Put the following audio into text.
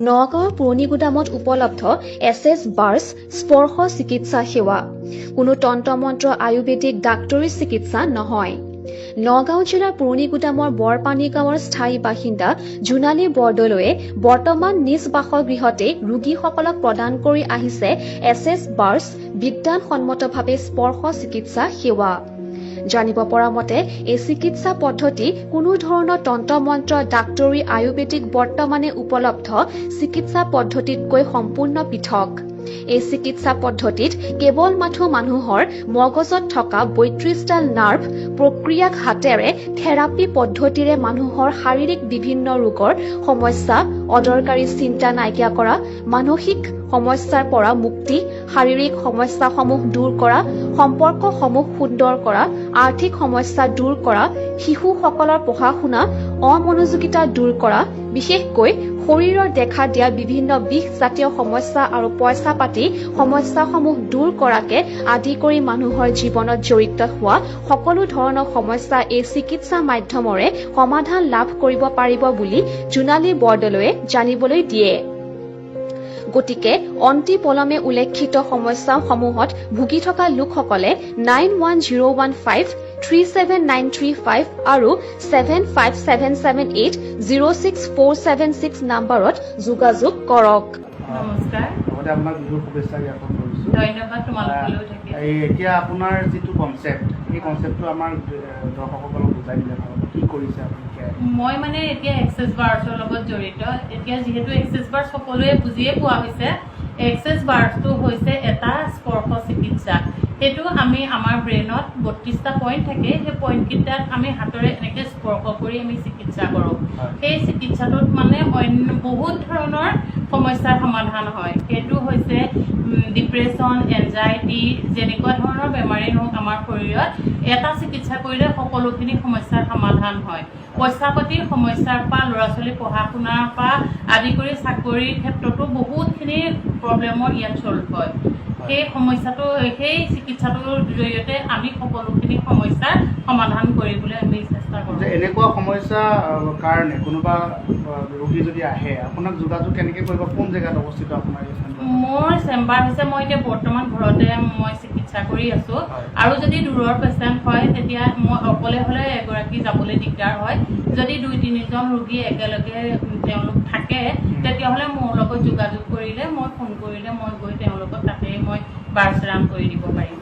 নগাঁৱৰ পুৰণিগুদামত উপলব্ধ এছ বাৰ্ছ স্পৰ্শ চিকিৎসা সেৱা কোনো তন্ত্ৰমন্ত্ৰ আয়ুৰ্বেদিক ডাক্তৰী চিকিৎসা নহয়। নগাঁও জিলাৰ পুৰণিগুদামৰ বৰপানী গাঁৱৰ স্থায়ী বাসিন্দা জোনালী বৰদলৈয়ে বৰ্তমান নিজ বাসগৃহতে ৰোগীসকলক প্ৰদান কৰি আহিছে এছ বাৰ্ছ বিজ্ঞানসন্মতভাৱে স্পৰ্শ চিকিৎসা সেৱা। জানিব পৰা মতে এই চিকিৎসা পদ্ধতি কোনো ধৰণৰ তন্ত্ৰমন্ত্ৰ ডাক্তৰী আয়ুৰ্বেদিক বৰ্তমানে উপলব্ধ চিকিৎসা পদ্ধতিতকৈ সম্পূৰ্ণ পৃথক। এই চিকিৎসা পদ্ধতিত কেৱল মাথো মানুহৰ মগজত থকা ৩২ডাল নাৰ্ভ প্ৰক্ৰিয়াক হাতেৰে থেৰাপি পদ্ধতিৰে মানুহৰ শাৰীৰিক বিভিন্ন ৰোগৰ সমস্যা অদৰকাৰী চিন্তা নাইকিয়া কৰা, মানসিক সমস্যাৰ পৰা মুক্তি, শাৰীৰিক সমস্যাসমূহ দূৰ কৰা, সম্পৰ্কসমূহ সুন্দৰ কৰা, আৰ্থিক সমস্যা দূৰ কৰা, শিশুসকলৰ পঢ়া-শুনা অমনোযোগিতা দূৰ কৰা, বিশেষকৈ শৰীৰৰ দেখা দিয়া বিভিন্ন বিষজাতীয় সমস্যা আৰু পইচা পাতি সমস্যাসমূহ দূৰ কৰাকে আদি কৰি মানুহৰ জীৱনত জড়িত হোৱা সকলো ধৰণৰ সমস্যা এই চিকিৎসা মাধ্যমৰে সমাধান লাভ কৰিব পাৰিব বুলি জোনালী বৰদলৈয়ে জানিবলৈ দিয়ে। গতিকে অন্তি পলমে উল্লেখিত সমস্যাসমূহত ভুগি থকা লোকসকলে 9101537935 আৰু 7577806476 নম্বৰত যোগাযোগ কৰক। নমস্কাৰ। আপোনাক বিহুৰ শুভেচ্ছা জ্ঞাপন কৰিছোঁ। ধন্যবাদ তোমালোকলৈও থাকিল। এতিয়া আপোনাৰ যিটো কনচেপ্ট, এই কনচেপ্টটো আমাৰ দৰ্শকসকলক বুজাই দিলে ভাল হ'ব। কি কৰিছে আপুনি? মই মানে এতিয়া এক্সেছ বাৰ্ছৰ লগত জড়িত। এতিয়া যিহেতু এক্সেছ বাৰ্ছ সকলোৱে বুজিয়ে পোৱা হৈছে, এক্সেছ বাৰ্ছটো হৈছে এটা স্পৰ্শ চিকিৎসা। সেইটো আমি আমাৰ ব্ৰেইনত ৩২টা পইণ্ট থাকে, সেই পইণ্টকেইটাত আমি হাতেৰে এনেকৈ স্পৰ্শ কৰি আমি চিকিৎসা কৰোঁ। সেই চিকিৎসাটোত মানে অন্য বহুত ধৰণৰ সমস্যাৰ সমাধান হয়। সেইটো হৈছে ডিপ্ৰেশ্যন, এনজাইটি, যেনেকুৱা ধৰণৰ বেমাৰী নহওক আমাৰ শৰীৰত এটা চিকিৎসা কৰিলে সকলোখিনি সমস্যাৰ সমাধান হয়। পইচা পাতিৰ সমস্যাৰ পৰা, ল'ৰা ছোৱালী পঢ়া শুনাৰ পৰা আদি কৰি চাকৰিৰ ক্ষেত্ৰতো বহুতখিনি প্ৰব্লেমৰ ইয়াত চল্ভ হয়। সেই সমস্যাটো, সেই চিকিৎসাটোৰ জৰিয়তে আমি সকলোখিনি সমস্যাৰ সমাধান কৰিবলৈ আমি চেষ্টা কৰোঁ। এনেকুৱা সমস্যাৰ কাৰণে কোনোবা ৰোগী যদি আহে, আপোনাক যোগাযোগ কেনেকৈ কৰিব? কোন জেগাত অৱস্থিত আপোনাৰ এই চেম্বাৰ? মোৰ চেম্বাৰ হৈছে, মই এতিয়া বৰ্তমান ঘৰতে মই চিকিৎসা কৰি আছোঁ। আৰু যদি দূৰৰ পেচেণ্ট হয় তেতিয়া মই অকলে হ'লে এগৰাকী যাবলৈ দিগদাৰ হয়। যদি ২-৩জন ৰোগী একেলগে তেওঁলোক থাকে তেতিয়াহ'লে মোৰ লগত যোগাযোগ কৰিলে, মই ফোন কৰিলে মই গৈ তেওঁলোকক তাতে মই বাৰ্ছ ৰাউণ্ড কৰি দিব পাৰিম।